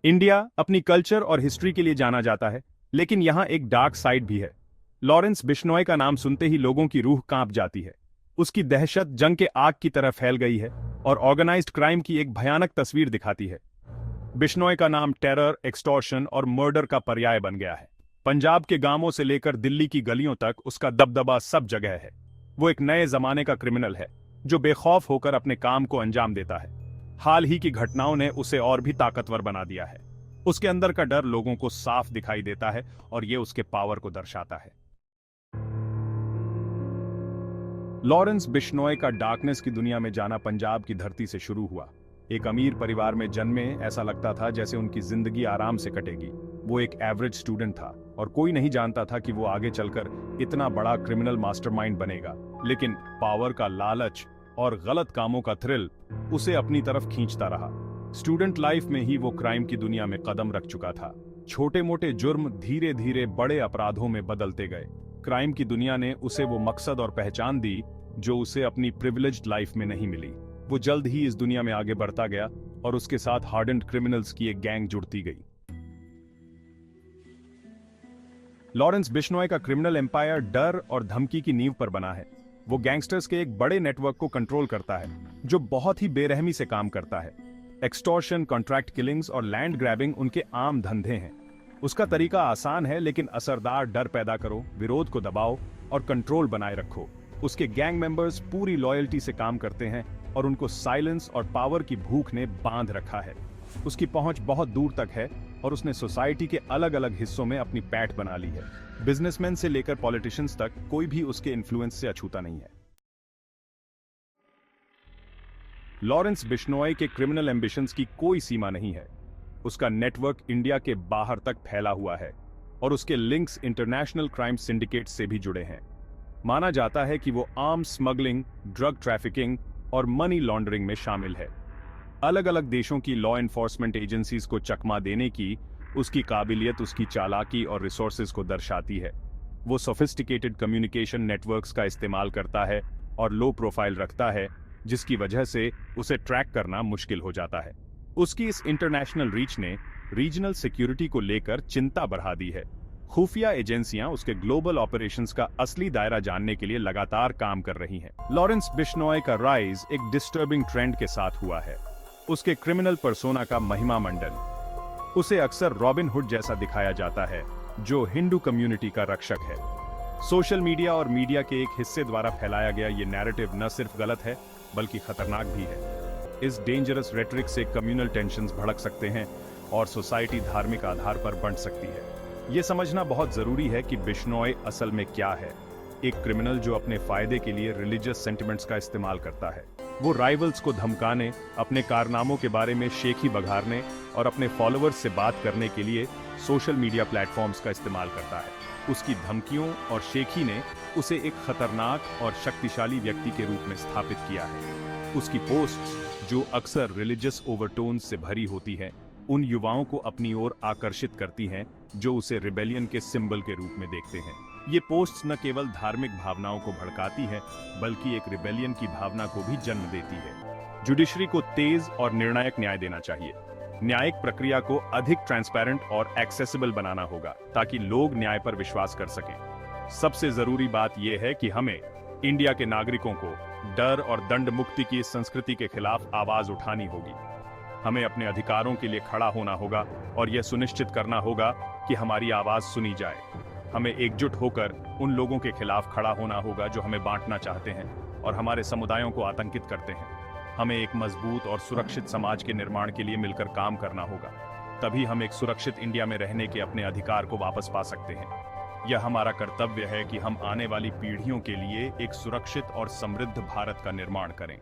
India अपनी culture और history के लिए जाना जाता है, लेकिन यहाँ एक डार्क साइड भी है। लॉरेंस बिश्नोई का नाम सुनते ही लोगों की रूह कांप जाती है। उसकी दहशत जंग के आग की तरह फैल गई है और ऑर्गेनाइज्ड क्राइम की एक भयानक तस्वीर दिखाती है। बिश्नोई का नाम टेरर, एक्सटॉर्शन और मर्डर का पर्याय बन गया है। पंजाब के गांवों से लेकर दिल्ली की गलियों तक उसका दबदबा सब जगह है। वो एक नए जमाने का क्रिमिनल है जो बेखौफ होकर अपने काम को अंजाम देता है। हाल ही की घटनाओं ने उसे और भी ताकतवर बना दिया है। उसके अंदर का डर लोगों को साफ दिखाई देता है और ये उसके पावर को दर्शाता है। लॉरेंस बिश्नोई का डार्कनेस की दुनिया में जाना पंजाब की धरती से शुरू हुआ। एक अमीर परिवार में जन्मे, ऐसा लगता था जैसे उनकी जिंदगी आराम से कटेगी। वो एक एवरेज स्टूडेंट था और कोई नहीं जानता था कि वो आगे चलकर इतना बड़ा क्रिमिनल मास्टरमाइंड बनेगा। लेकिन पावर का लालच और गलत कामों का थ्रिल उसे अपनी तरफ खींचता रहा। स्टूडेंट लाइफ में ही वो क्राइम की दुनिया में कदम रख चुका था। छोटे मोटे जुर्म धीरे धीरे बड़े अपराधों में बदलते गए। क्राइम की दुनिया ने उसे वो मकसद और पहचान दी जो उसे अपनी प्रिविलेज्ड लाइफ में नहीं मिली। वो जल्द ही इस दुनिया में आगे बढ़ता गया और उसके साथ हार्डेंड क्रिमिनल्स की एक गैंग जुड़ती गई। लॉरेंस बिश्नोई का क्रिमिनल एम्पायर डर और धमकी की नींव पर बना है। वो गैंगस्टर्स के एक बड़े नेटवर्क को कंट्रोल करता है जो बहुत ही बेरहमी से काम करता है। एक्सटॉर्शन, कॉन्ट्रैक्ट किलिंग्स और लैंड ग्रैबिंग उनके आम धंधे हैं। उसका तरीका आसान है लेकिन असरदार। डर पैदा करो, विरोध को दबाओ और कंट्रोल बनाए रखो। उसके गैंग मेंबर्स पूरी लॉयल्टी से काम करते हैं और उनको साइलेंस और पावर की भूख ने बांध रखा है। उसकी पहुंच बहुत दूर तक है और उसने सोसाइटी के अलग अलग हिस्सों में अपनी पैठ बना ली है। बिजनेसमैन से लेकर पॉलिटिशियंस तक कोई भी उसके इन्फ्लुएंस से अछूता नहीं है। लॉरेंस बिश्नोई के क्रिमिनल एम्बिशंस की कोई सीमा नहीं है। उसका नेटवर्क इंडिया के बाहर तक फैला हुआ है और उसके लिंक्स इंटरनेशनल क्राइम सिंडिकेट से भी जुड़े हैं। माना जाता है कि वो आर्म्स स्मगलिंग, ड्रग ट्रैफिकिंग और मनी लॉन्ड्रिंग में शामिल है। अलग अलग देशों की लॉ एनफोर्समेंट एजेंसीज को चकमा देने की उसकी काबिलियत उसकी चालाकी और रिसोर्सेज को दर्शाती है। वो सोफिस्टिकेटेड कम्युनिकेशन नेटवर्क्स का इस्तेमाल करता है और लो प्रोफाइल रखता है, जिसकी वजह से उसे ट्रैक करना मुश्किल हो जाता है। उसकी इस इंटरनेशनल रीच ने रीजनल सिक्योरिटी को लेकर चिंता बढ़ा दी है। खुफिया एजेंसियां उसके ग्लोबल ऑपरेशंस का असली दायरा जानने के लिए लगातार काम कर रही हैं। लॉरेंस बिश्नोई का राइज एक डिस्टर्बिंग ट्रेंड के साथ हुआ है। उसके क्रिमिनल पर्सोना का महिमा मंडन। उसे अक्सर रॉबिन हुड जैसा दिखाया जाता है जो हिंदू कम्युनिटी का रक्षक है। सोशल मीडिया और मीडिया के एक हिस्से द्वारा फैलाया गया ये नैरेटिव न सिर्फ गलत है बल्कि खतरनाक भी है। इस डेंजरस रेटरिक से कम्युनल टेंशन्स भड़क सकते हैं और सोसाइटी धार्मिक आधार पर बंट सकती है। यह समझना बहुत जरूरी है कि बिश्नोई असल में क्या है। एक क्रिमिनल जो अपने फायदे के लिए रिलीजियस सेंटिमेंट्स का इस्तेमाल करता है। वो राइवल्स को धमकाने, अपने कारनामों के बारे में शेखी बघारने और अपने फॉलोअर्स से बात करने के लिए सोशल मीडिया प्लेटफॉर्म्स का इस्तेमाल करता है। उसकी धमकियों और शेखी ने उसे एक खतरनाक और शक्तिशाली व्यक्ति के रूप में स्थापित किया है। उसकी पोस्ट्स जो अक्सर रिलीजियस ओवरटोन्स से भरी होती हैं, उन युवाओं को अपनी ओर आकर्षित करती हैं जो उसे रिबेलियन के सिंबल के रूप में देखते हैं। ये पोस्ट्स न केवल धार्मिक भावनाओं को भड़काती हैं बल्कि एक रिबेलियन की भावना को भी जन्म देती है। जुडिशरी को तेज और निर्णायक न्याय देना चाहिए। न्यायिक प्रक्रिया को अधिक ट्रांसपेरेंट और एक्सेसिबल बनाना होगा ताकि लोग न्याय पर विश्वास कर सकें। सबसे जरूरी बात यह है कि हमें इंडिया के नागरिकों को डर और दंड मुक्ति की इस संस्कृति के खिलाफ आवाज उठानी होगी। हमें अपने अधिकारों के लिए खड़ा होना होगा और यह सुनिश्चित करना होगा कि हमारी आवाज सुनी जाए। हमें एकजुट होकर उन लोगों के खिलाफ खड़ा होना होगा जो हमें बांटना चाहते हैं और हमारे समुदायों को आतंकित करते हैं। हमें एक मजबूत और सुरक्षित समाज के निर्माण के लिए मिलकर काम करना होगा। तभी हम एक सुरक्षित इंडिया में रहने के अपने अधिकार को वापस पा सकते हैं। यह हमारा कर्तव्य है कि हम आने वाली पीढ़ियों के लिए एक सुरक्षित और समृद्ध भारत का निर्माण करें।